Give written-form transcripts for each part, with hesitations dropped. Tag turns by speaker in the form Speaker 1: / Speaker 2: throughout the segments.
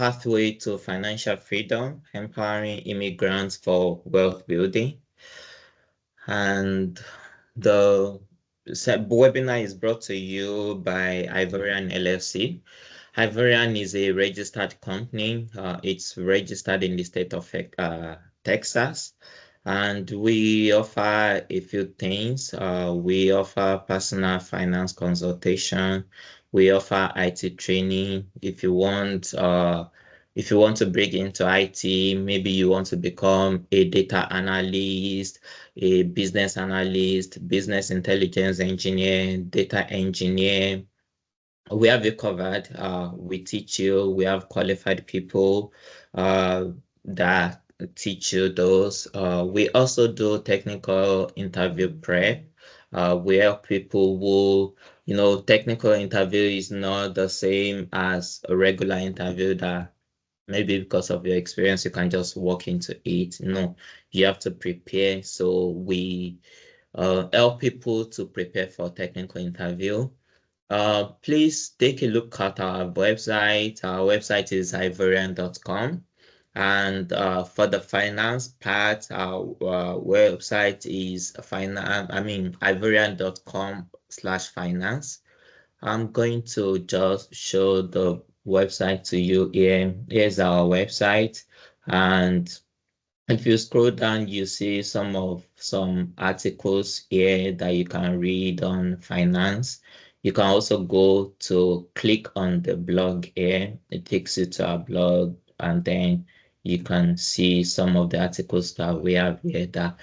Speaker 1: Pathway to Financial Freedom, Empowering Immigrants for Wealth Building. And the webinar is brought to you by Ivorian LLC. Ivorian is a registered company. It's registered in the state of Texas. And we offer a few things. We offer personal finance consultation. We offer IT training. If you want to break into IT, maybe you want to become a data analyst, a business analyst, business intelligence engineer, data engineer. We have it covered. We teach you. We have qualified people that teach you those. We also do technical interview prep. We help people who, technical interview is not the same as a regular interview that maybe because of your experience you can just walk into it. No, you have to prepare. So we help people to prepare for technical interview. Please take a look at our website. Our website is ivorian.com. And for the finance part, our website is ivorian.com/finance. I'm going to just show the website to you here. Here's our website. And if you scroll down, you see some articles here that you can read on finance. You can also go to click on the blog here. It takes you to our blog, and then you can see some of the articles that we have here that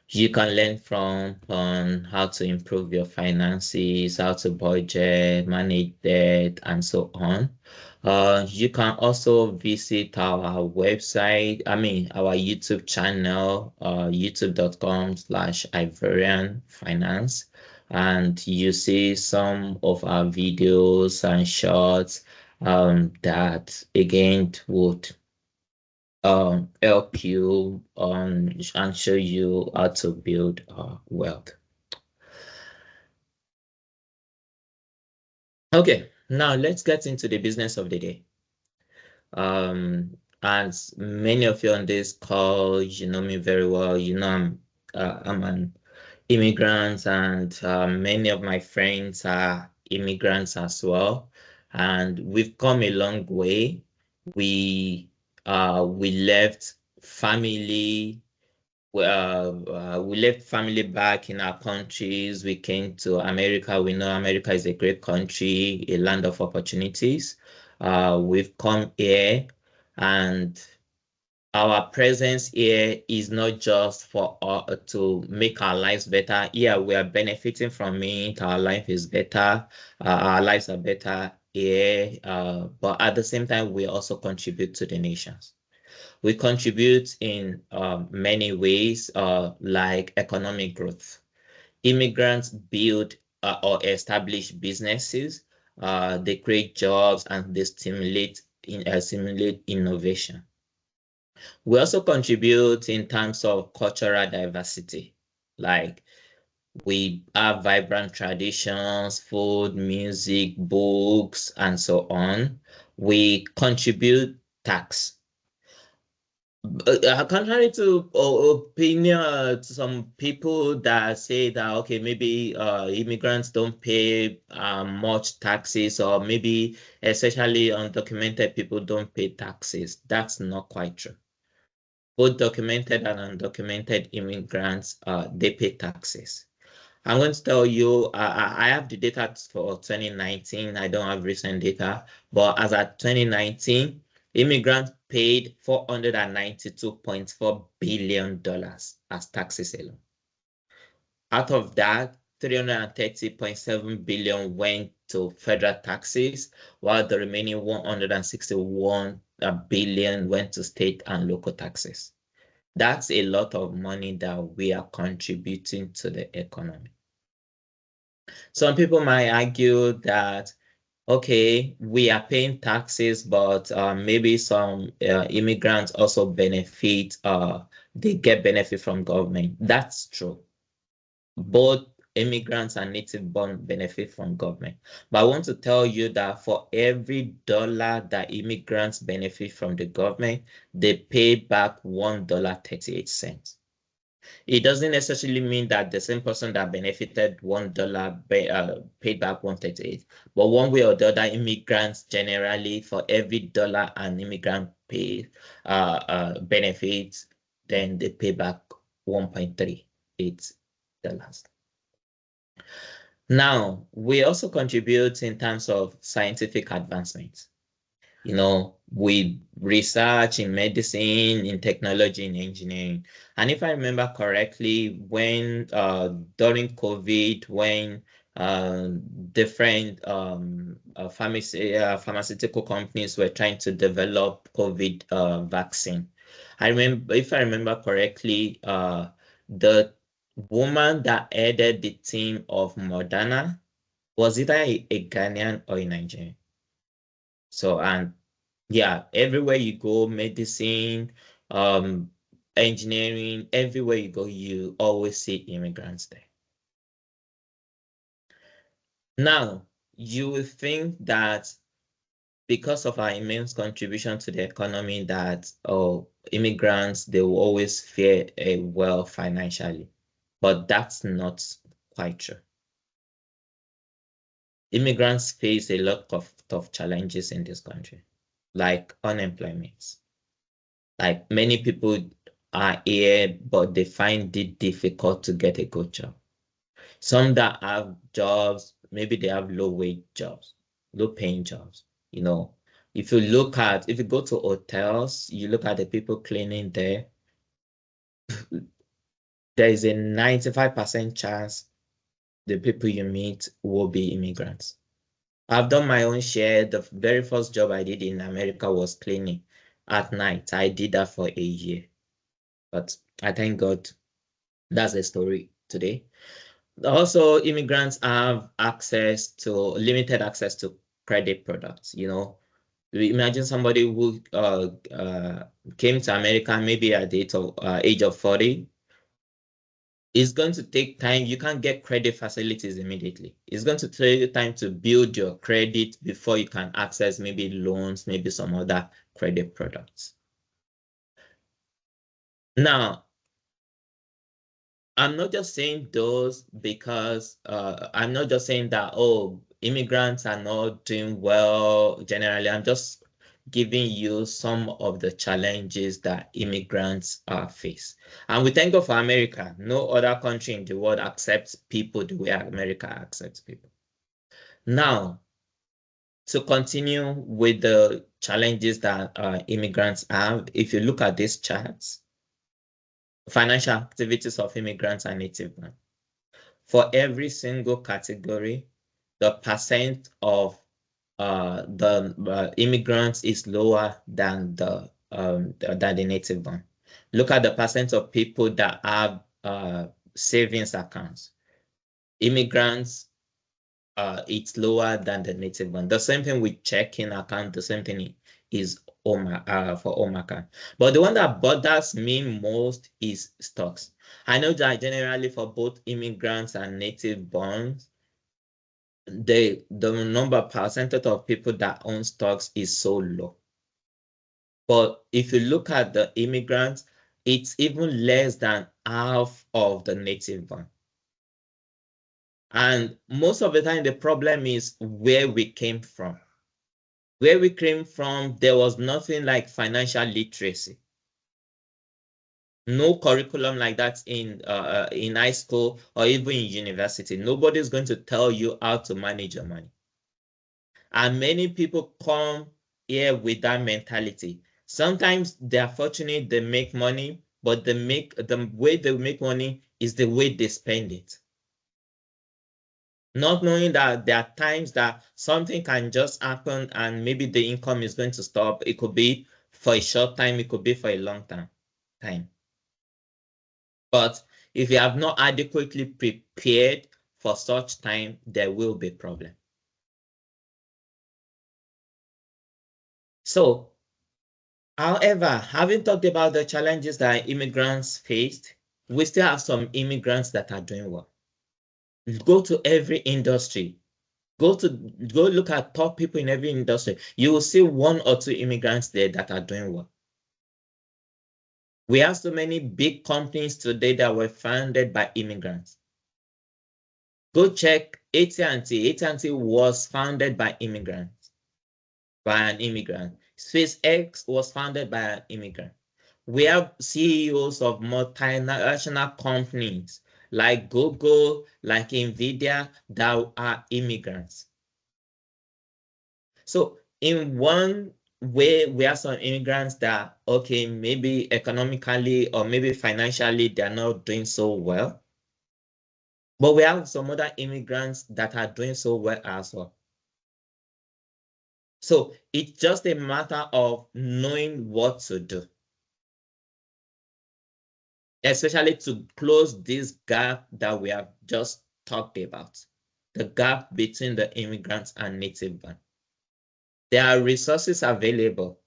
Speaker 1: you can learn from on how to improve your finances, how to budget, manage debt, and so on. You can also visit our website, our YouTube channel, youtube.com/Ivorian Finance. And you see some of our videos and shorts that again would help you and show you how to build wealth. Okay, now let's get into the business of the day. As many of you on this call, you know me very well. You know I'm an immigrant, and many of my friends are immigrants as well. And we've come a long way. We left family. We left family back in our countries. We came to America. We know America is a great country, a land of opportunities. We've come here, and our presence here is not just for to make our lives better. Yeah, we are benefiting from it. Our life is better. Our lives are better here. But at the same time, we also contribute to the nations. We contribute in many ways, like economic growth. Immigrants build or establish businesses. They create jobs and they stimulate innovation. We also contribute in terms of cultural diversity, like we have vibrant traditions, food, music, books, and so on. We contribute tax. Contrary to opinion, to some people that say that, okay, maybe immigrants don't pay much taxes, or maybe especially undocumented people don't pay taxes. That's not quite true. Both documented and undocumented immigrants, they pay taxes. I'm going to tell you, I have the data for 2019. I don't have recent data, but as at 2019, immigrants paid $492.4 billion as taxes alone. Out of that, 330.7 billion went to federal taxes, while the remaining 161 billion went to state and local taxes. That's a lot of money that we are contributing to the economy. Some people might argue that, okay, we are paying taxes, but maybe some immigrants also benefit, they get benefit from government. That's true. Both immigrants and native born benefit from government. But I want to tell you that for every dollar that immigrants benefit from the government, they pay back $1.38. It doesn't necessarily mean that the same person that benefited $1 paid back 138. But one way or the other, immigrants generally, for every dollar an immigrant pays benefits, then they pay back $1.38. Now, we also contribute in terms of scientific advancement. With research in medicine, in technology, in engineering. And if I remember correctly, when during COVID, when different pharmaceutical companies were trying to develop COVID vaccine, if I remember correctly, the woman that headed the team of Moderna was either a Ghanaian or a Nigerian. So, and yeah, everywhere you go, medicine, engineering, everywhere you go, you always see immigrants there. Now, you will think that because of our immense contribution to the economy that, immigrants, they will always fare well financially. But that's not quite true. Immigrants face a lot of tough challenges in this country, like unemployment. Like many people are here, but they find it difficult to get a good job. Some that have jobs, maybe they have low wage jobs, low paying jobs. If you go to hotels, you look at the people cleaning there, there is a 95% chance the people you meet will be immigrants. I've done my own share. The very first job I did in America was cleaning at night. I did that for a year. But I thank God that's the story today. Also, immigrants have limited access to credit products. Imagine somebody who came to America maybe at the age of 40. It's going to take time. You can't get credit facilities immediately. It's going to take time to build your credit before you can access maybe loans, maybe some other credit products. Now, I'm not just saying those because I'm not just saying that, immigrants are not doing well generally. I'm just giving you some of the challenges that immigrants face. And we thank God for America. No other country in the world accepts people the way America accepts people. Now, to continue with the challenges that immigrants have, if you look at these charts, financial activities of immigrants and native born. For every single category, the percent of the immigrants is lower than the native born. Look at the percent of people that have savings accounts. Immigrants, it's lower than the native born. The same thing with checking account. The same thing is for home account. But the one that bothers me most is stocks. I know that generally for both immigrants and native borns, the percentage of people that own stocks is so low. But if you look at the immigrants, it's even less than half of the native born. And most of the time, the problem is where we came from. Where we came from, there was nothing like financial literacy. No curriculum like that in high school or even in university. Nobody's going to tell you how to manage your money. And many people come here with that mentality. Sometimes they are fortunate, they make money, but the way they make money is the way they spend it. Not knowing that there are times that something can just happen and maybe the income is going to stop. It could be for a short time, it could be for a long time. But if you have not adequately prepared for such time, there will be problem. So, however, having talked about the challenges that immigrants faced, we still have some immigrants that are doing well. Go to every industry. Go look at top people in every industry. You will see one or two immigrants there that are doing well. We have so many big companies today that were founded by immigrants. Go check AT&T. AT&T was founded by immigrants, by an immigrant. SpaceX was founded by an immigrant. We have CEOs of multinational companies like Google, like Nvidia, that are immigrants. So in one way, we have some immigrants that, okay, maybe economically or maybe financially, they're not doing so well. But we have some other immigrants that are doing so well as well. So it's just a matter of knowing what to do, especially to close this gap that we have just talked about, the gap between the immigrants and native born. There are resources available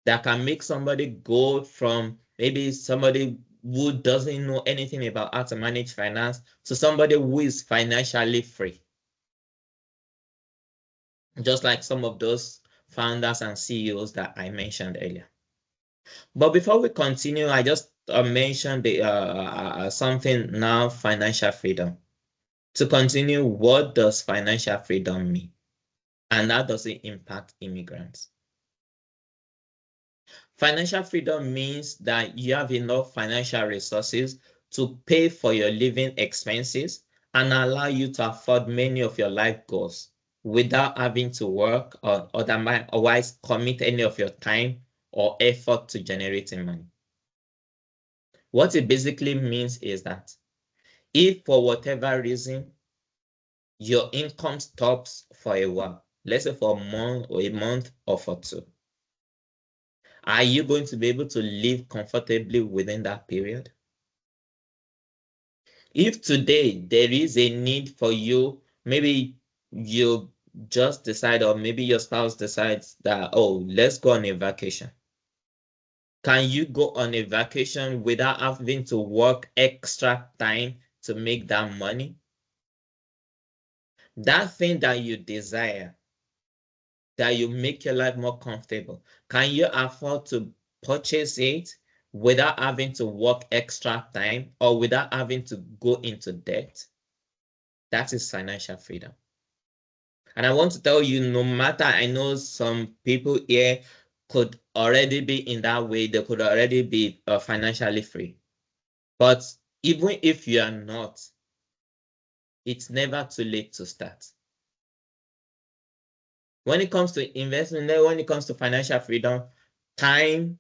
Speaker 1: that can make somebody go from maybe somebody who doesn't know anything about how to manage finance to somebody who is financially free. Just like some of those founders and CEOs that I mentioned earlier. But before we continue, I just mentioned something now, financial freedom. To continue, what does financial freedom mean? And how does it impact immigrants? Financial freedom means that you have enough financial resources to pay for your living expenses and allow you to afford many of your life goals without having to work or otherwise commit any of your time or effort to generating money. What it basically means is that if for whatever reason your income stops for a while, let's say for a month or for two, are you going to be able to live comfortably within that period? If today there is a need for you, maybe you just decide, or maybe your spouse decides that, oh, let's go on a vacation. Can you go on a vacation without having to work extra time to make that money? That thing that you desire, that you make your life more comfortable, can you afford to purchase it without having to work extra time or without having to go into debt? That is financial freedom. And I want to tell you, no matter, I know some people here could already be in that way, they could already be financially free. But even if you are not, it's never too late to start. When it comes to investment, when it comes to financial freedom, time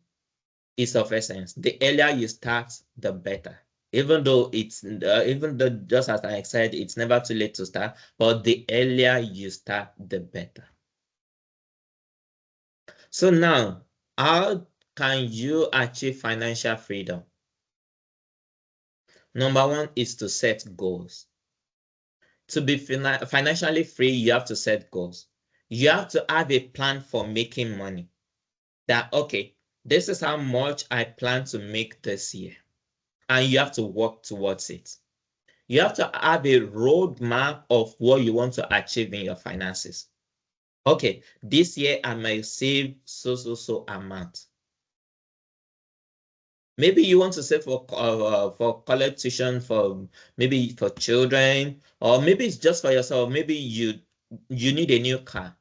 Speaker 1: is of essence. The earlier you start, the better. Even though just as I said, it's never too late to start, but the earlier you start, the better. So now, how can you achieve financial freedom? Number one is to set goals. To be financially free, you have to set goals. You have to have a plan for making money. That, okay, this is how much I plan to make this year. And you have to work towards it. You have to have a roadmap of what you want to achieve in your finances. Okay, this year I might save so amount. Maybe you want to save for college tuition, for maybe for children, or maybe it's just for yourself. Maybe you need a new car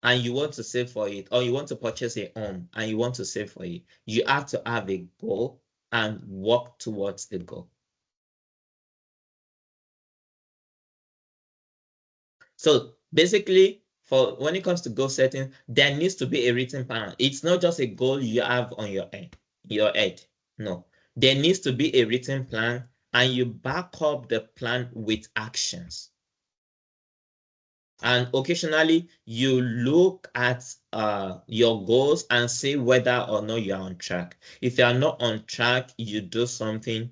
Speaker 1: and you want to save for it, or you want to purchase a home and you want to save for it. You have to have a goal and work towards the goal. So basically, for when it comes to goal setting, there needs to be a written plan. It's not just a goal you have on your head. No, there needs to be a written plan, and you back up the plan with actions. And occasionally, you look at your goals and see whether or not you're on track. If you are not on track, you do something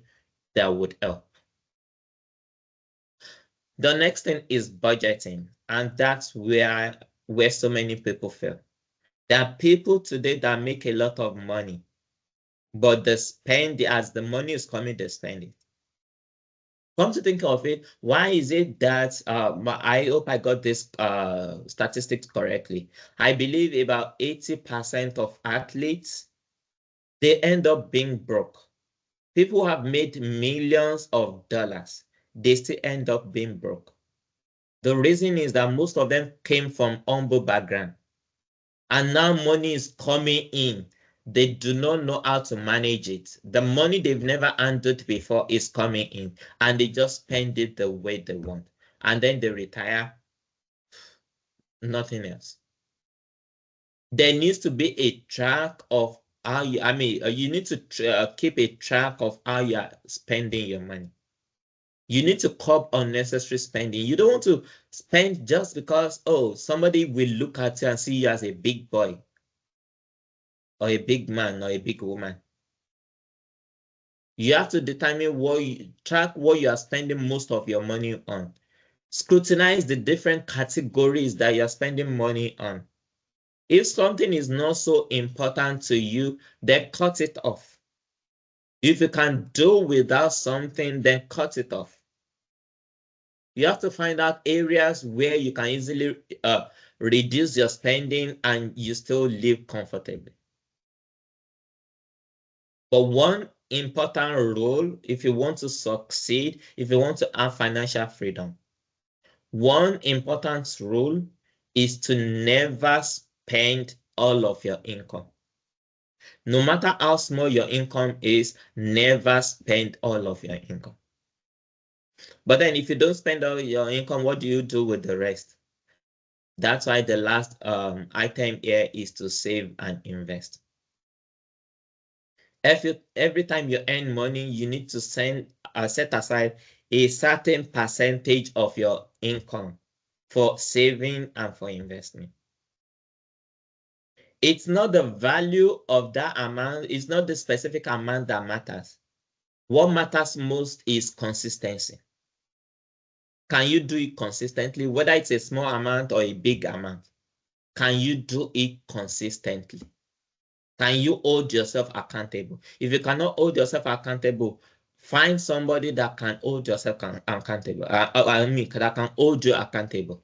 Speaker 1: that would help. The next thing is budgeting, and that's where so many people fail. There are people today that make a lot of money, but they spend as the money is coming, they spend it. Come to think of it, why is it that I hope I got this statistics correctly. I believe about 80% of athletes, they end up being broke. People who have made millions of dollars, they still end up being broke. The reason is that most of them came from humble background, and now money is coming in. They do not know how to manage it. The money they've never handled before is coming in, and they just spend it the way they want. And then they retire, nothing else. There needs to be a track of how you need to keep a track of how you are spending your money. You need to curb unnecessary spending. You don't want to spend just because, oh, somebody will look at you and see you as a big boy or a big man or a big woman. You have to determine track what you are spending most of your money on. Scrutinize the different categories that you're spending money on. If something is not so important to you, then cut it off. If you can do without something, then cut it off. You have to find out areas where you can easily reduce your spending and you still live comfortably. But one important rule, if you want to succeed, if you want to have financial freedom, one important rule is to never spend all of your income. No matter how small your income is, never spend all of your income. But then if you don't spend all your income, what do you do with the rest? That's why the last item here is to save and invest. Every time you earn money, you need to set aside a certain percentage of your income for saving and for investment. It's not the value of that amount, it's not the specific amount that matters. What matters most is consistency. Can you do it consistently, whether it's a small amount or a big amount? Can you do it consistently? Can you hold yourself accountable? If you cannot hold yourself accountable, find somebody that can hold yourself accountable. That can hold you accountable.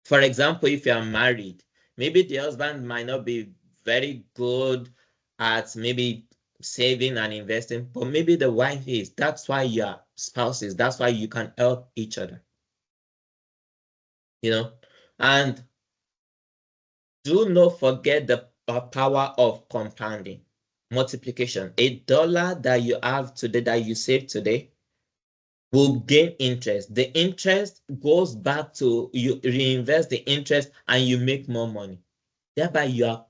Speaker 1: For example, if you are married, maybe the husband might not be very good at maybe saving and investing, but maybe the wife is. That's why you are spouses. That's why you can help each other. And do not forget the power of compounding, multiplication. $1 that you have today, that you save today, will gain interest. The interest goes back to you, reinvest the interest, and you make more money. Thereby, your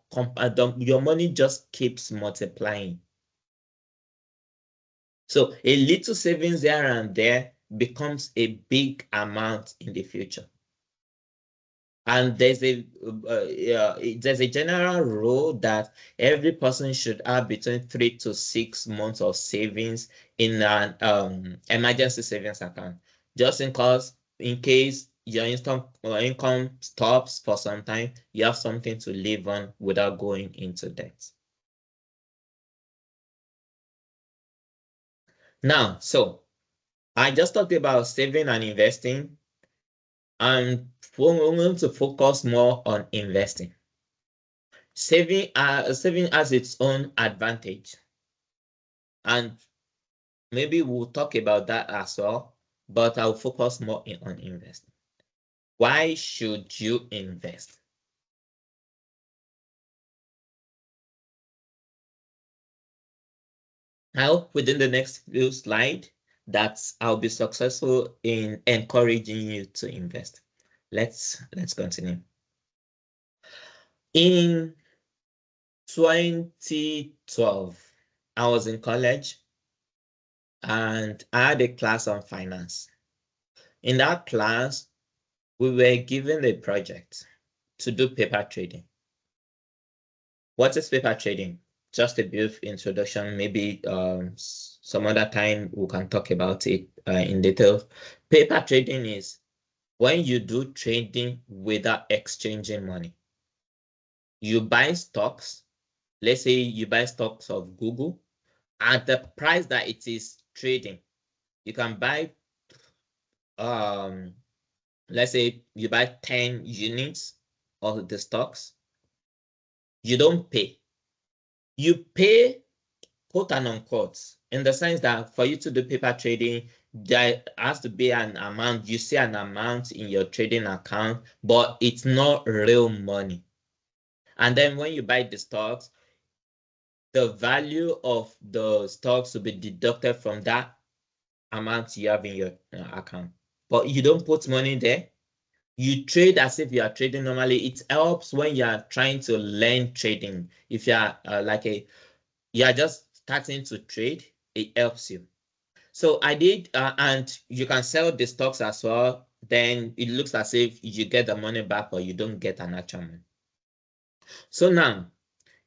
Speaker 1: money just keeps multiplying. So a little savings here and there becomes a big amount in the future. And there's a general rule that every person should have between 3 to 6 months of savings in an emergency savings account, just in case your income stops for some time, you have something to live on without going into debt. Now, so I just talked about saving and investing, and we're going to focus more on investing. Saving has its own advantage, and maybe we'll talk about that as well, but I'll focus more on investing. Why should you invest? I hope within the next few slides that I'll be successful in encouraging you to invest. Let's continue. In 2012, I was in college and I had a class on finance. In that class, we were given a project to do paper trading. What is paper trading? Just a brief introduction. Maybe some other time we can talk about it in detail. Paper trading is when you do trading without exchanging money. You buy stocks. Let's say you buy stocks of Google at the price that it is trading. you can buy, let's say you buy 10 units of the stocks. You don't pay. You pay, quote and unquote, in the sense that for you to do paper trading, there has to be an amount. You see an amount in your trading account, but it's not real money. And then when you buy the stocks, the value of the stocks will be deducted from that amount you have in your account. But you don't put money there. You trade as if you are trading normally. It helps when you are trying to learn trading. If you are you are just starting to trade, it helps you. So I did, and you can sell the stocks as well. Then it looks as if you get the money back, or you don't get an actual money. So now,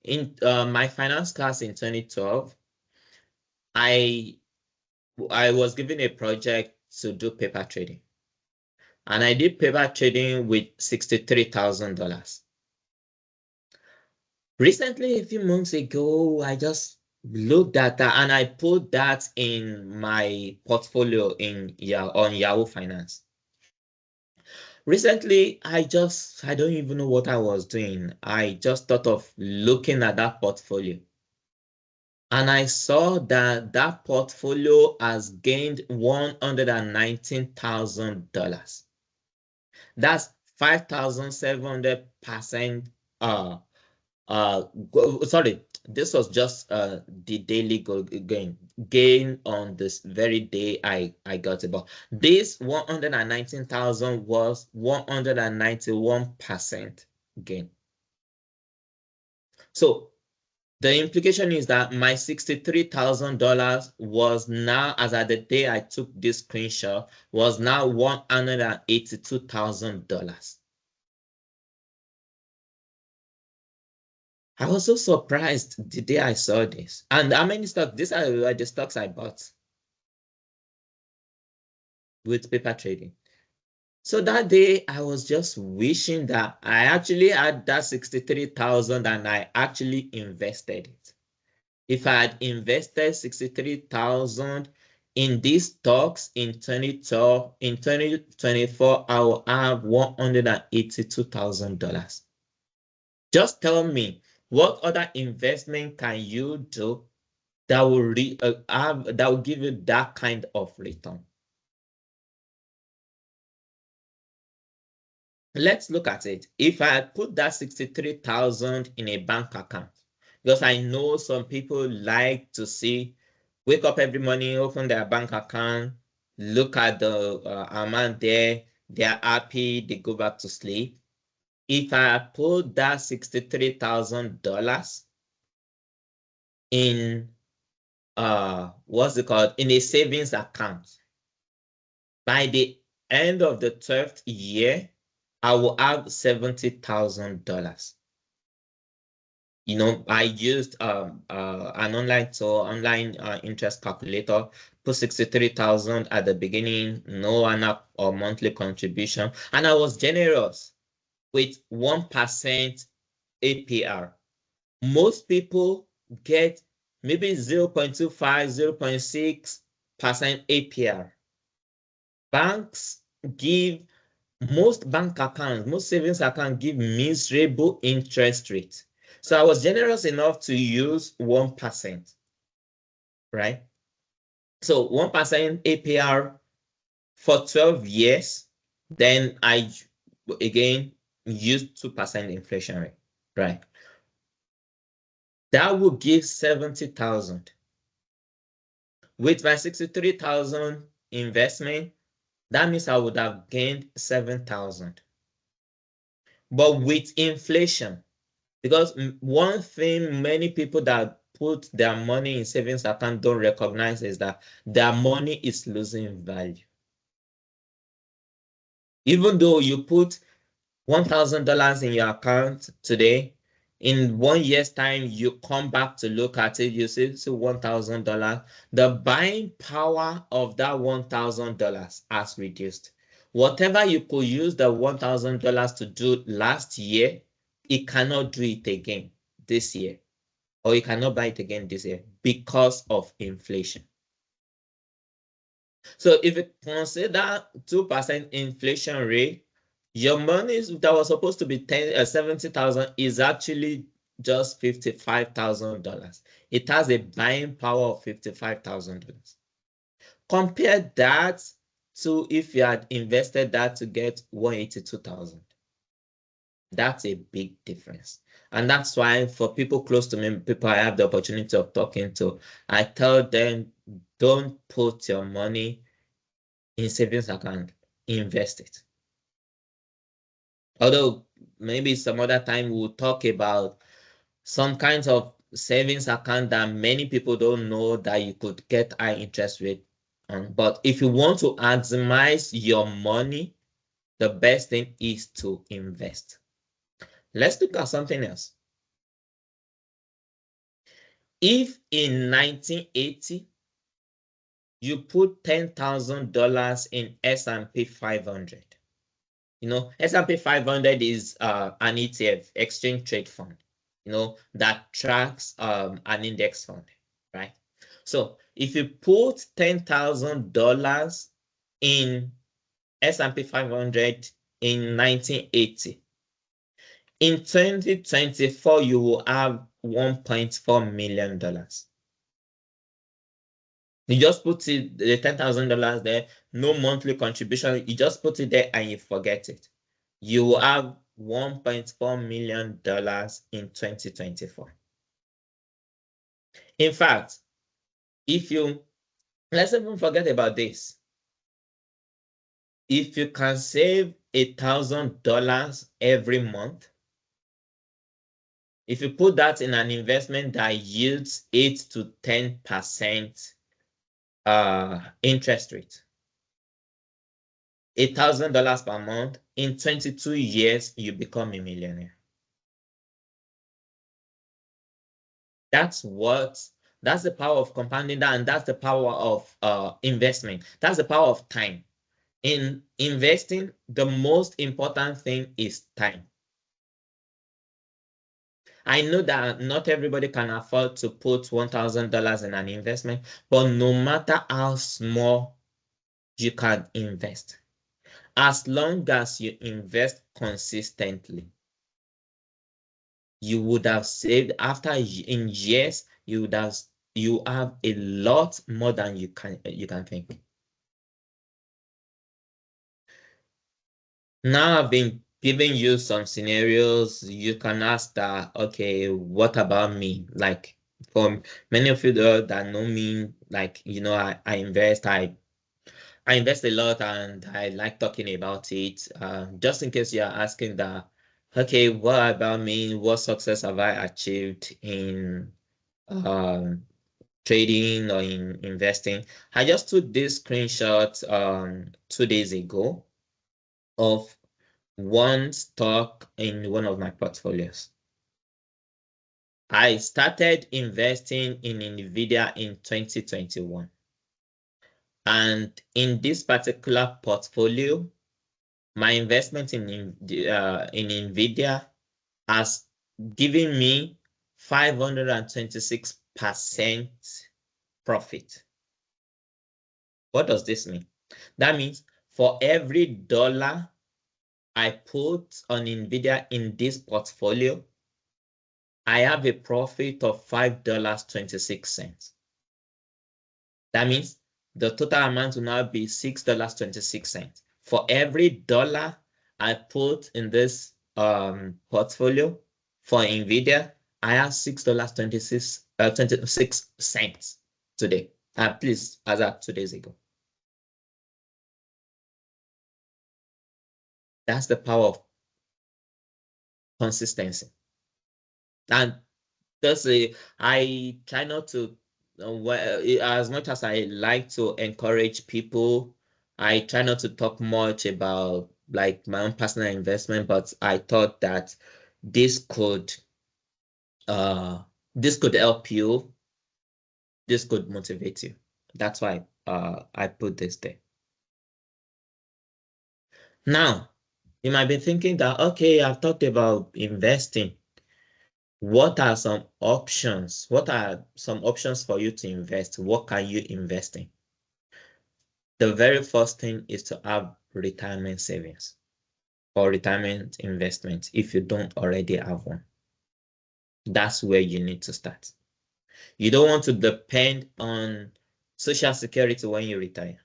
Speaker 1: in my finance class in 2012, I was given a project to do paper trading, and I did paper trading with $63,000. Recently, a few months ago, I just looked at that and I put that in my portfolio on Yahoo Finance. Recently, I don't even know what I was doing. I just thought of looking at that portfolio. And I saw that that portfolio has gained $119,000. That's 5,700% sorry, this was just the daily gain on this very day I got it. But this 119,000 was 191% gain. So the implication is that my $63,000 was now, as at the day I took this screenshot, was now $182,000. I was so surprised the day I saw this. And how many stocks? These are the stocks I bought with paper trading. So that day, I was just wishing that I actually had that 63,000 and I actually invested it. If I had invested 63,000 in these stocks in 2012, in 2024, I will have $182,000. Just tell me, what other investment can you do that will that will give you that kind of return? Let's look at it. If I had put that 63,000 in a bank account, because I know some people like to see, wake up every morning, open their bank account, look at the amount there, they're happy, they go back to sleep. If I had put that $63,000 in what's it called, in a savings account, by the end of the 12th year, I will have $70,000. You know, I used an online interest calculator, put 63,000 at the beginning, no annual or monthly contribution, and I was generous with 1% APR. Most people get maybe 0.25, 0.6% APR. Banks give Most bank accounts, most savings accounts give miserable interest rates. So I was generous enough to use 1%, right? So 1% APR for 12 years, then I again used 2% inflation rate, right? That would give 70,000. With my 63,000 investment, that means I would have gained 7,000. But with inflation, because one thing many people that put their money in savings account don't recognize is that their money is losing value. Even though you put $1,000 in your account today, in 1 year's time, you come back to look at it, you see $1,000. The buying power of that $1,000 has reduced. Whatever you could use the $1,000 to do last year, it cannot do it again this year, or you cannot buy it again this year because of inflation. So if you consider 2% inflation rate, your money that was supposed to be 70,000 is actually just $55,000. It has a buying power of $55,000. Compare that to if you had invested that to get 182,000. That's a big difference. And that's why for people close to me, people I have the opportunity of talking to, I tell them, don't put your money in savings account, invest it. Although maybe some other time we'll talk about some kinds of savings account that many people don't know that you could get high interest rate on. But if you want to maximize your money, the best thing is to invest. Let's look at something else. If in 1980 you put $10,000 in S&P 500, S&P 500 is an ETF, exchange trade fund, that tracks an index fund, right? So if you put $10,000 in S&P 500 in 1980, in 2024, you will have $1.4 million. You just put it, the $10,000 there, no monthly contribution. You just put it there and you forget it. You will have $1.4 million in 2024. In fact, let's even forget about this. If you can save $1,000 every month, if you put that in an investment that yields 8 to 10% interest rate, $1,000 per month, in 22 years, you become a millionaire. That's the power of compounding that, and that's the power of investment. That's the power of time. In investing, the most important thing is time. I know that not everybody can afford to put $1,000 in an investment, but no matter how small you can invest, as long as you invest consistently, you would have saved in years, you have a lot more than you can think. Now I've been giving you some scenarios. You can ask that, okay, what about me? Like for many of you that know me, like I invest, I invest a lot and I like talking about it. Just in case you're asking that, okay, what about me? What success have I achieved in um, trading or in investing? I just took this screenshot 2 days ago of one stock in one of my portfolios. I started investing in NVIDIA in 2021. And in this particular portfolio, my investment in NVIDIA has given me 526% profit. What does this mean? That means for every dollar I put on NVIDIA in this portfolio, I have a profit of $5.26. That means the total amount will now be $6.26. For every dollar I put in this portfolio for NVIDIA, I have $6.26 today. Please, as of 2 days ago. That's the power of consistency. And I try not to, as much as I like to encourage people, I try not to talk much about like my own personal investment, but I thought that this could help you, this could motivate you. That's why I put this there. Now, you might be thinking that, okay, I've talked about investing. What are some options? What are some options for you to invest? What can you invest in? the very first thing is to have retirement savings or retirement investment if you don't already have one. That's where you need to start. You don't want to depend on Social Security when you retire.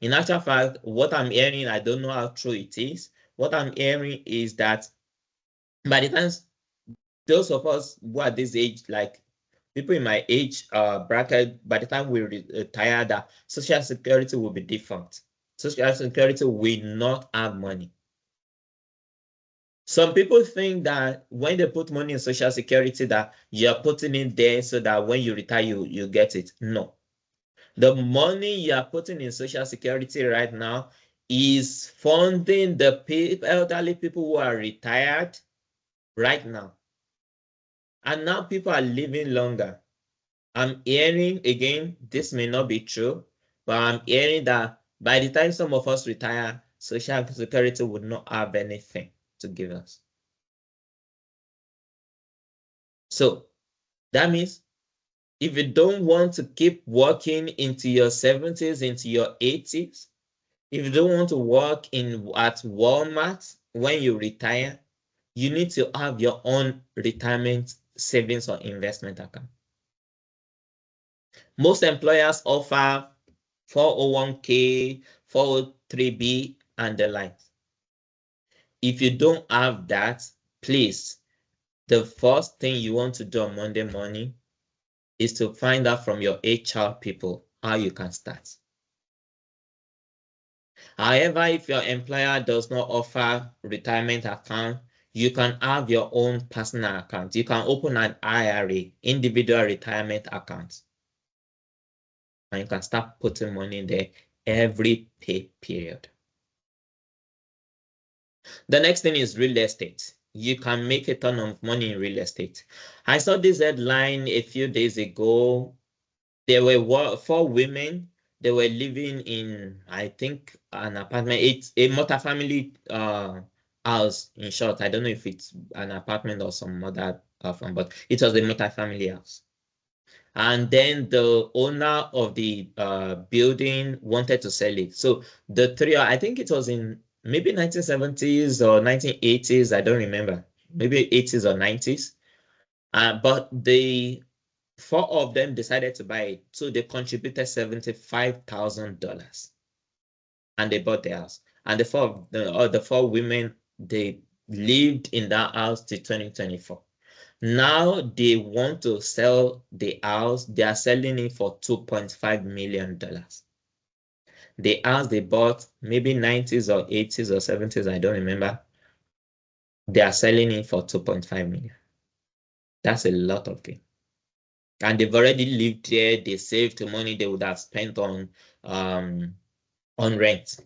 Speaker 1: In actual fact, what I'm hearing, I don't know how true it is. What I'm hearing is that by the time those of us who are this age, like people in my age bracket, by the time we retire, that Social Security will be defunct. Social Security will not have money. Some people think that when they put money in Social Security, that you're putting it there so that when you retire, you get it. No. The money you are putting in Social Security right now is funding the elderly people who are retired right now. And now people are living longer. I'm hearing, again, this may not be true, but I'm hearing that by the time some of us retire, Social Security would not have anything to give us. So that means if you don't want to keep working into your 70s, into your 80s, if you don't want to work at Walmart when you retire, you need to have your own retirement savings or investment account. Most employers offer 401k, 403b, and the like. If you don't have that, please, the first thing you want to do on Monday morning is to find out from your HR people how you can start. However, if your employer does not offer retirement account, you can have your own personal account. You can open an IRA, individual retirement account, and you can start putting money in there every pay period. The next thing is real estate. You can make a ton of money in real estate. I saw this headline a few days ago. There were 4 women. They were living in, I think, an apartment. It's a multi-family house, in short. I don't know if it's an apartment or some other form, but it was a multi-family house. And then the owner of the building wanted to sell it. So the three, I think it was in maybe 1970s or 1980s, I don't remember. Maybe 80s or 90s. But the 4 of them decided to buy it. So they contributed $75,000 and they bought the house. And the 4 women, they lived in that house till 2024. Now they want to sell the house. They are selling it for $2.5 million. The house they bought, maybe 90s or 80s or 70s, I don't remember. They are selling it for 2.5 million. That's a lot of it. And they've already lived there. They saved the money they would have spent on rent,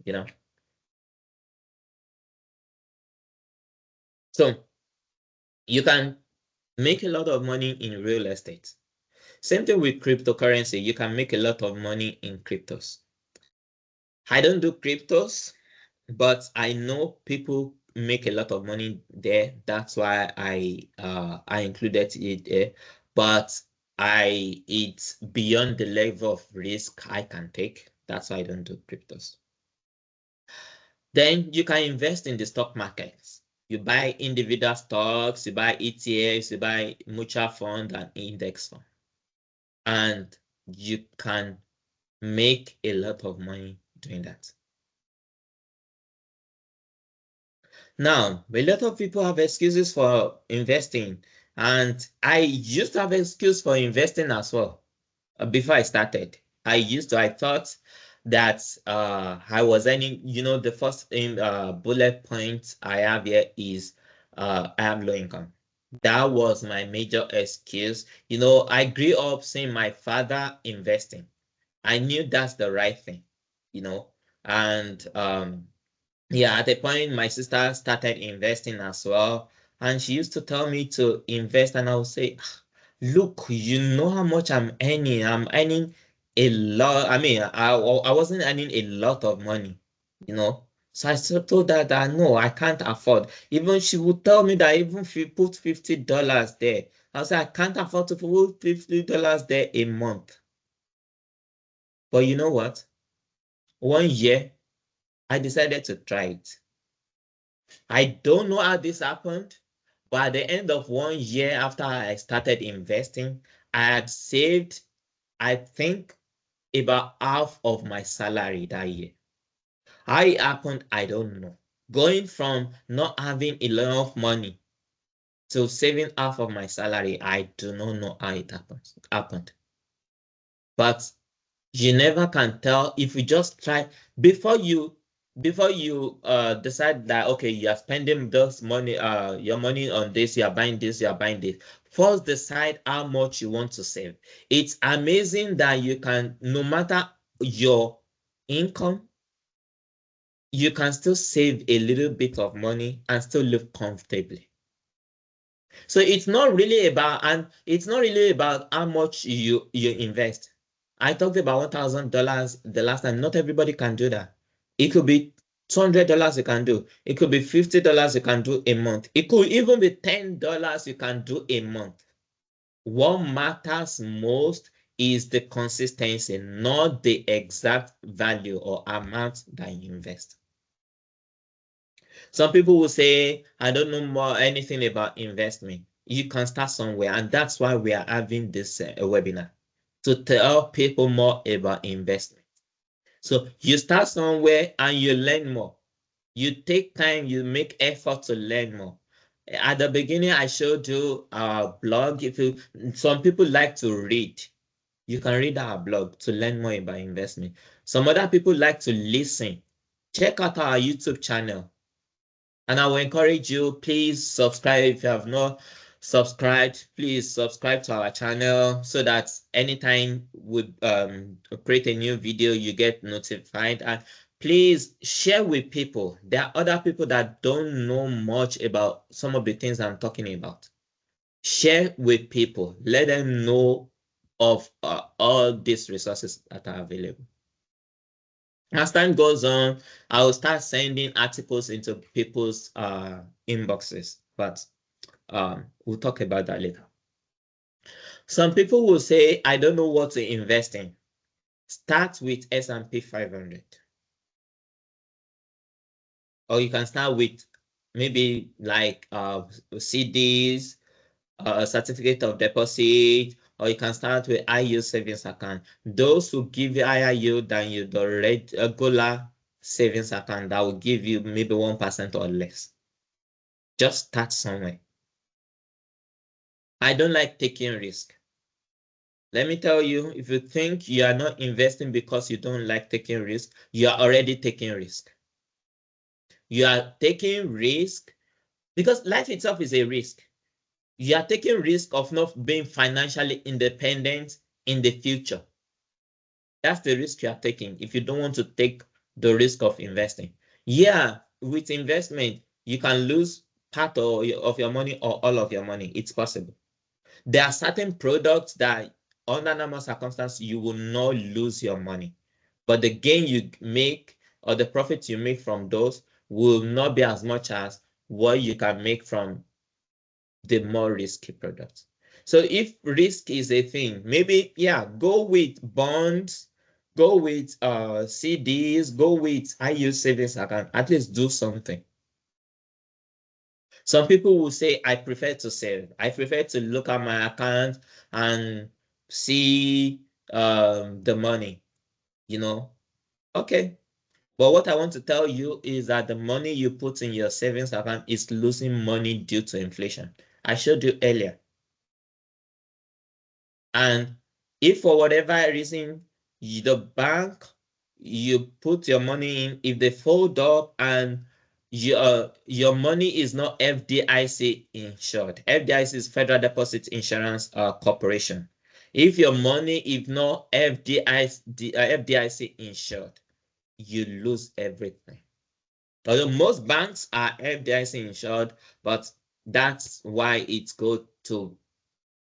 Speaker 1: you know. So you can make a lot of money in real estate. Same thing with cryptocurrency. You can make a lot of money in cryptos. I don't do cryptos, but I know people make a lot of money there. That's why I included it there. But it's beyond the level of risk I can take. That's why I don't do cryptos. Then you can invest in the stock markets. You buy individual stocks, you buy ETFs, you buy mutual fund and index fund. And you can make a lot of money doing that. Now, a lot of people have excuses for investing, and I used to have excuse for investing as well. Before I started, I thought that I was earning, the first bullet point I have here is I have low income. That was my major excuse. I grew up seeing my father investing. I knew that's the right thing, and yeah, at the point my sister started investing as well, and she used to tell me to invest, and I would say, "Ah, look, you know how much I'm earning. I'm earning a lot. I mean, I wasn't earning a lot of money, you know." So I still told her that no, I can't afford. Even she would tell me that even if you put $50 there, I would say I can't afford to put $50 there a month. But you know what? 1 year, I decided to try it. I don't know how this happened, but at the end of 1 year after I started investing, I had saved, I think, about half of my salary that year. How it happened, I don't know. Going from not having enough money to saving half of my salary, I do not know how it happened. But you never can tell if you just try before you decide that okay, you are spending this money, your money on this, you are buying this, you are buying this. First decide how much you want to save. It's amazing that you can, no matter your income, you can still save a little bit of money and still live comfortably. So it's not really about how much you invest. I talked about $1,000 the last time. Not everybody can do that. It could be $200 you can do. It could be $50 you can do a month. It could even be $10 you can do a month. What matters most is the consistency, not the exact value or amount that you invest. Some people will say, I don't know more anything about investment. You can start somewhere, and that's why we are having this webinar to tell people more about investment. So you start somewhere and you learn more. You take time, you make effort to learn more. At the beginning, I showed you our blog. Some people like to read, you can read our blog to learn more about investment. Some other people like to listen. Check out our YouTube channel. And I will encourage you, please subscribe if you have not subscribed. Please subscribe to our channel so that anytime we create a new video, you get notified. And please share with people. There are other people that don't know much about some of the things I'm talking about. Share with people. Let them know of all these resources that are available. As time goes on, I will start sending articles into people's inboxes, but we'll talk about that later. Some people will say, I don't know what to invest in. Start with S&P 500. Or you can start with maybe like CDs, certificate of deposit, or you can start with high yield savings account. Those who give you higher yield than you the regular savings account that will give you maybe 1% or less. Just start somewhere. I don't like taking risk. Let me tell you, if you think you are not investing because you don't like taking risk, you are already taking risk. You are taking risk because life itself is a risk. You are taking risk of not being financially independent in the future. That's the risk you are taking if you don't want to take the risk of investing. Yeah, with investment, you can lose part of your money or all of your money. It's possible. There are certain products that under normal circumstances, you will not lose your money. But the gain you make or the profit you make from those will not be as much as what you can make from the more risky products. So if risk is a thing, maybe, yeah, go with bonds, go with CDs, go with high yield savings account, at least do something. Some people will say, I prefer to save. I prefer to look at my account and see the money, you know. Okay. But what I want to tell you is that the money you put in your savings account is losing money due to inflation. I showed you earlier. And if for whatever reason, the bank you put your money in, if they fold up and your money is not FDIC insured. FDIC is Federal Deposit Insurance Corporation. If your money is not FDIC insured, you lose everything. Although most banks are FDIC insured, but that's why it's good to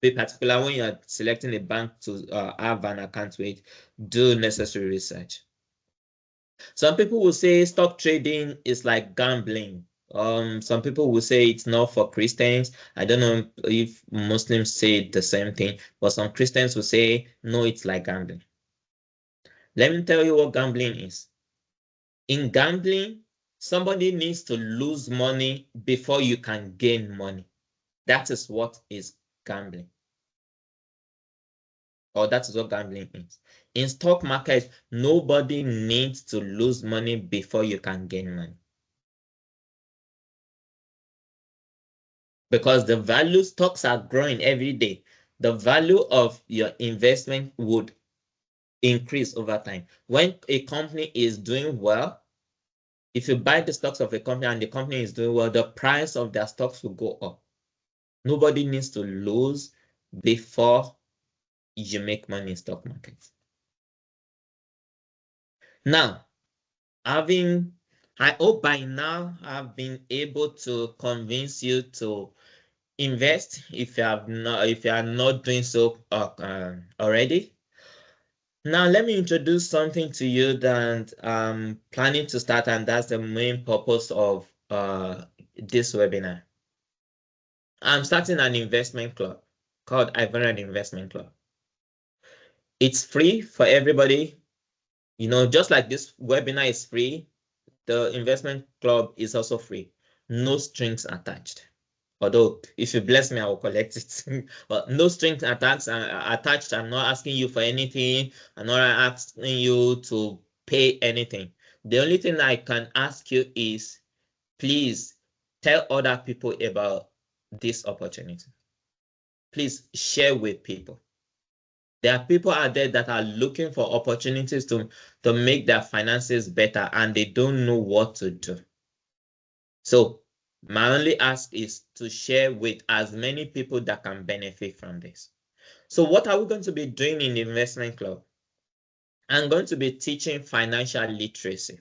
Speaker 1: be particular when you're selecting a bank to have an account with. Do necessary research. Some people will say stock trading is like gambling. Some people will say it's not for Christians. I don't know if Muslims say the same thing, but some Christians will say no, it's like gambling. Let me tell you what gambling is. In gambling, somebody needs to lose money before you can gain money. That is what is gambling, or that is what gambling is. In stock market, nobody needs to lose money before you can gain money. Because the value, stocks are growing every day. The value of your investment would increase over time. When a company is doing well, if you buy the stocks of a company and the company is doing well, the price of their stocks will go up. Nobody needs to lose before you make money in stock markets. Now, I hope by now I've been able to convince you to invest if you are not doing so already. Now, let me introduce something to you that I'm planning to start, and that's the main purpose of this webinar. I'm starting an investment club called Ivorian Investment Club. It's free for everybody. Just like this webinar is free, the investment club is also free. No strings attached. Although, if you bless me, I will collect it. But no strings attached. I'm not asking you for anything. I'm not asking you to pay anything. The only thing I can ask you is, please tell other people about this opportunity. Please share with people. There are people out there that are looking for opportunities to make their finances better, and they don't know what to do. So my only ask is to share with as many people that can benefit from this. So what are we going to be doing in the investment club? I'm going to be teaching financial literacy.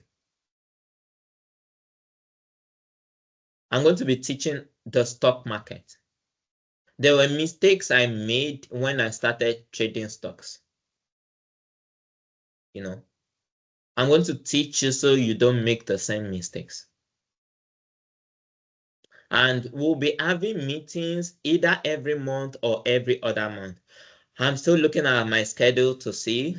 Speaker 1: I'm going to be teaching the stock market. There were mistakes I made when I started trading stocks. I'm going to teach you so you don't make the same mistakes. And we'll be having meetings either every month or every other month. I'm still looking at my schedule to see.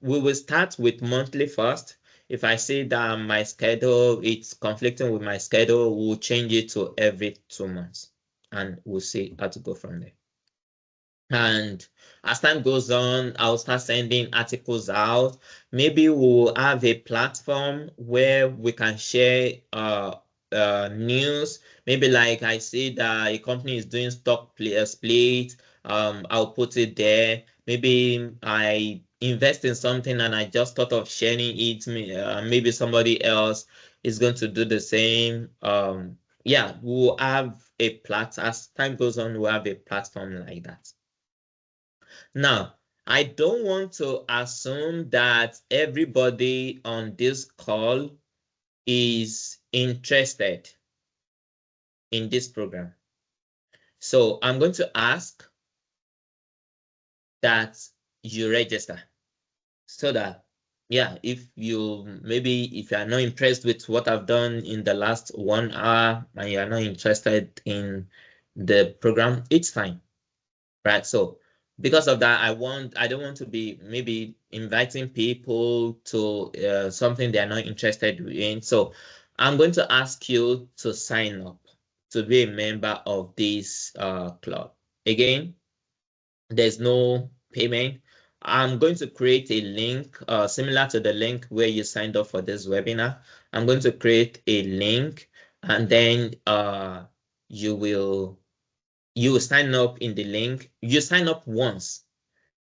Speaker 1: We will start with monthly first. If I see that my schedule it's conflicting with my schedule, we'll change it to every 2 months, and we'll see how to go from there. And as time goes on, I'll start sending articles out. Maybe we'll have a platform where we can share news. Maybe like I see that a company is doing stock split. I'll put it there. Maybe I invest in something and I just thought of sharing it. Maybe somebody else is going to do the same. Yeah, we'll have a as time goes on, we'll have a platform like that. Now, I don't want to assume that everybody on this call is interested in this program. So I'm going to ask that you register so that, yeah, if you are not impressed with what I've done in the last 1 hour and you are not interested in the program, it's fine. Right. So because of that, I don't want to be maybe inviting people to something they are not interested in. So I'm going to ask you to sign up to be a member of this club. Again, there's no payment. I'm going to create a link similar to the link where you signed up for this webinar. I'm going to create a link, and then you will sign up in the link. You sign up once.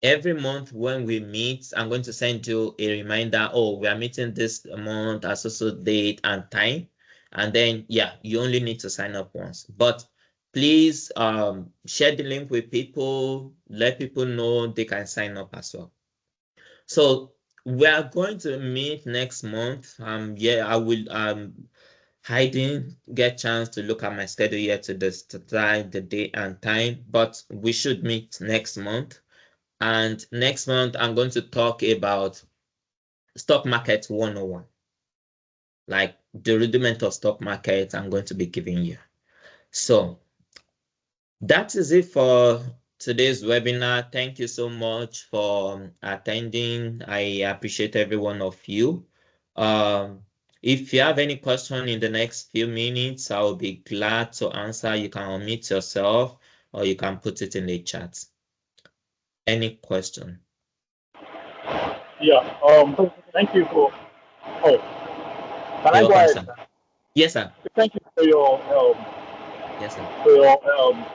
Speaker 1: Every month when we meet, I'm going to send you a reminder. Oh, we are meeting this month, associate date and time. And then, yeah, you only need to sign up once. But please share the link with people. Let people know they can sign up as well. So we are going to meet next month. Yeah, I will I didn't get chance to look at my schedule yet to decide the day and time, but we should meet next month. And next month, I'm going to talk about stock market 101. Like the rudiment of stock market, I'm going to be giving you. So that is it for today's webinar. Thank you so much for attending. I appreciate every one of you. If you have any question in the next few minutes, I'll be glad to answer. You can unmute yourself or you can put it in the chat. Any question?
Speaker 2: Yeah.
Speaker 3: Oh,
Speaker 2: Thank you for. Oh, can I
Speaker 1: You're
Speaker 2: go
Speaker 1: welcome,
Speaker 2: ahead?
Speaker 1: sir. Yes, sir.
Speaker 2: Thank you
Speaker 1: Yes, sir.
Speaker 2: for your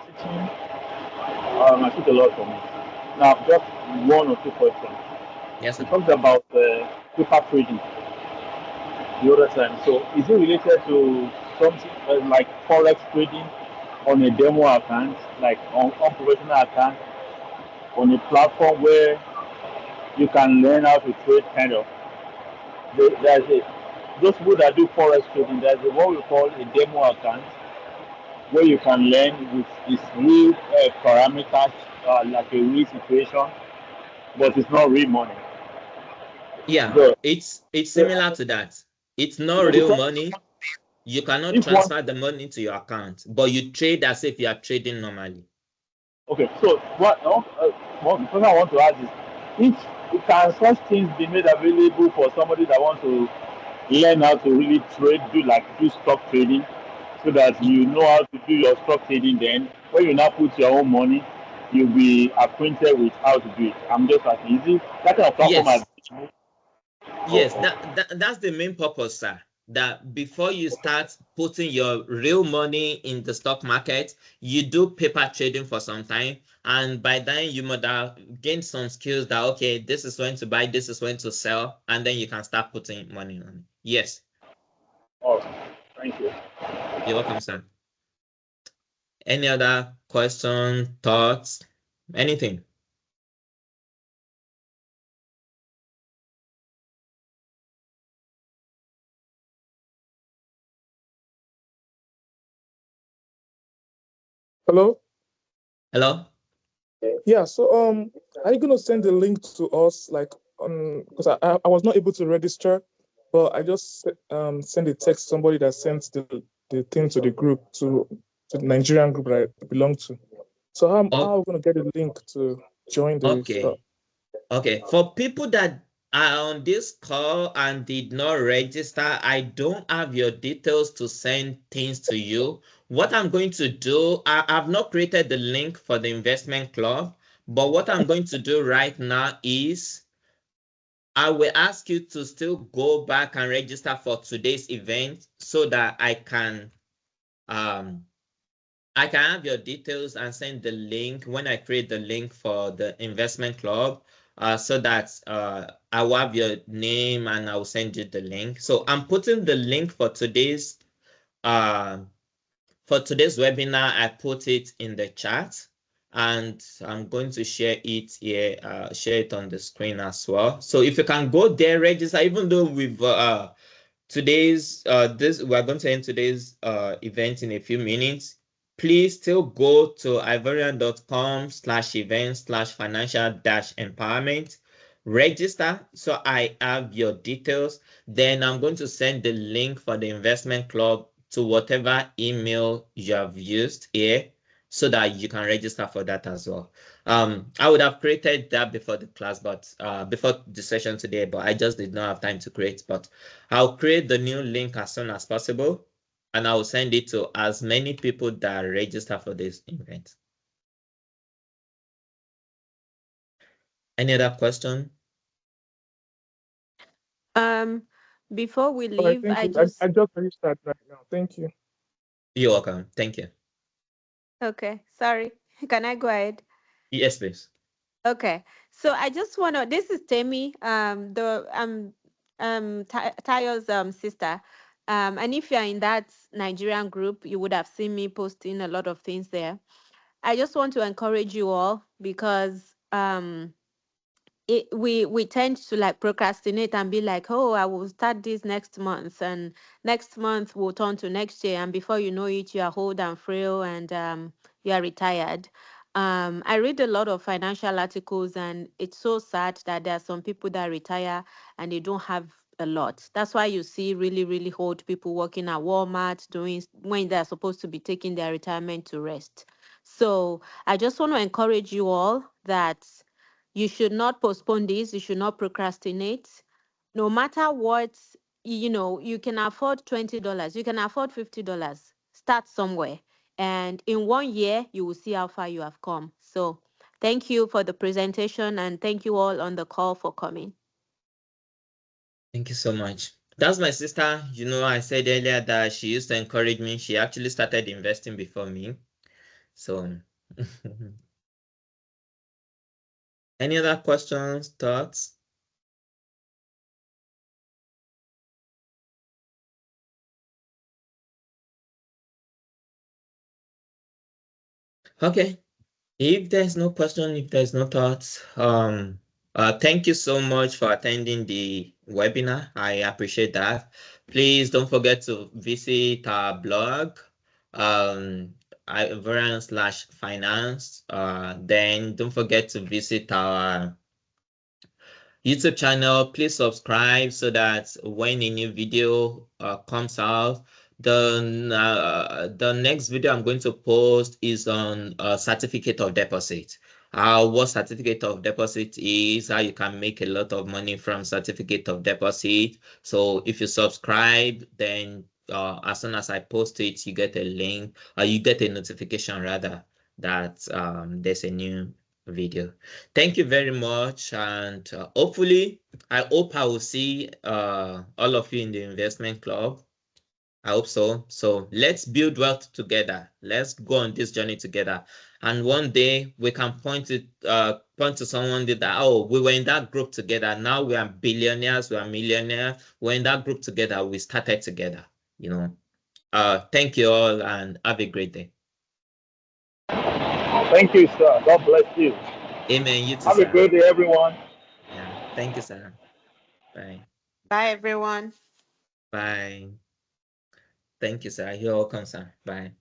Speaker 2: teaching. I took a lot from it. Now, just one or two questions.
Speaker 1: Yes,
Speaker 2: You
Speaker 1: sir.
Speaker 2: talked about paper trading the other time. So, is it related to something like forex trading on a demo account, like on unprofessional account, on a platform where you can learn how to trade? Kind of. There's a those people that do forex trading. There's a, what we call a demo account where you can learn with its real parameters, like a real situation, but it's not real money.
Speaker 1: Yeah,
Speaker 2: So,
Speaker 1: it's
Speaker 2: so,
Speaker 1: similar to that. It's not
Speaker 2: so
Speaker 1: real
Speaker 2: because
Speaker 1: money. You cannot
Speaker 2: if one,
Speaker 1: transfer the money to your account, but you trade as if you are trading normally.
Speaker 2: okay, so what the question I want to ask is, can such things be made available for somebody that wants to learn how to really trade, do stock trading, so that
Speaker 1: Y-
Speaker 2: you know how to do your stock trading? Then when you now put your own money, you'll be acquainted with how to do it. I'm just asking, is it that kind of platform has
Speaker 1: Yes,
Speaker 2: been made?
Speaker 1: yes,
Speaker 2: Okay.
Speaker 1: that's the main purpose, sir. That before you start putting your real money in the stock market, you do paper trading for some time, and by then you might have gained some skills that okay, this is when to buy, this is when to sell, and then you can start putting money on it. Yes,
Speaker 2: All right. Thank you.
Speaker 1: you're welcome, sir. Any other question, thoughts, anything?
Speaker 3: hello.
Speaker 1: Hello?
Speaker 3: Yeah. So are you gonna send the link to us like on because I was not able to register, but I just send a text to somebody that sent the thing to the group to the Nigerian group that I belong to. So how
Speaker 1: Oh,
Speaker 3: are we gonna get a link to join the stuff?
Speaker 1: okay. Okay, for people that are on this call and did not register, I don't have your details to send things to you. What I'm going to do, I've not created the link for the investment club, but what I'm going to do right now is I will ask you to still go back and register for today's event so that um I can have your details and send the link when I create the link for the investment club, so that I will have your name and I will send you the link. So I'm putting the link uh, for today's webinar. I put it in the chat and I'm going to share it here, share it on the screen as well. So if you can go there, register, even though we've today's this we're going to end today's event in a few minutes. Please still go to ivorian.com/events/financial-empowerment, register so I have your details. Then I'm going to send the link for the investment club to whatever email you have used here so that you can register for that as well. I would have created that before the class, but before the session today, but I just did not have time to create. But I'll create the new link as soon as possible and I'll send it to as many people that register for this event. Any other question?
Speaker 4: Um, before we
Speaker 3: All right,
Speaker 4: leave,
Speaker 3: thank
Speaker 4: I
Speaker 3: you. I
Speaker 4: just
Speaker 3: just registered right now. Thank you.
Speaker 1: You're welcome. Thank you.
Speaker 4: okay, sorry. Can I go ahead?
Speaker 1: Yes, please.
Speaker 4: Okay. So I just wanna this is Temi, the Tayo's sister. And if you're in that Nigerian group, you would have seen me posting a lot of things there. I just want to encourage you all because we tend to like procrastinate and be like, oh, I will start this next month, and next month will turn to next year, and before you know it, you are old and frail, and you are retired. I read a lot of financial articles, and it's so sad that there are some people that retire and they don't have a lot. That's why you see really, really old people working at Walmart doing when they're supposed to be taking their retirement to rest. So I just want to encourage you all that you should not postpone this. You should not procrastinate. No matter what you can afford $20, you can afford $50. Start somewhere, and in 1 year you will see how far you have come. So thank you for the presentation, and thank you all on the call for coming.
Speaker 1: Thank you so much. That's my sister. I said earlier that she used to encourage me. She actually started investing before me. So, any other questions, thoughts? Okay. If there's no question, if there's no thoughts, thank you so much for attending the webinar. I appreciate that. Please don't forget to visit our blog, Variance/Finance. Then don't forget to visit our YouTube channel. Please subscribe so that when a new video comes out, the next video I'm going to post is on certificate of deposit. What certificate of deposit is, how you can make a lot of money from certificate of deposit. So if you subscribe, then as soon as I post it, you get a link, or you get a notification rather, that there's a new video. Thank you very much, and hopefully, I hope I will see all of you in the investment club. I hope so. So let's build wealth together. Let's go on this journey together. And one day we can point to someone that, oh, we were in that group together. Now we are billionaires, we are millionaires. We're in that group together. We started together. Thank you all, and have a great day.
Speaker 2: Thank you, sir. God bless you.
Speaker 1: Amen. You too,
Speaker 2: Have a
Speaker 1: sir.
Speaker 2: great day, everyone.
Speaker 1: Yeah. Thank you, sir. Bye.
Speaker 4: Bye, everyone.
Speaker 1: Bye. Thank you, sir. You're welcome, sir. Bye.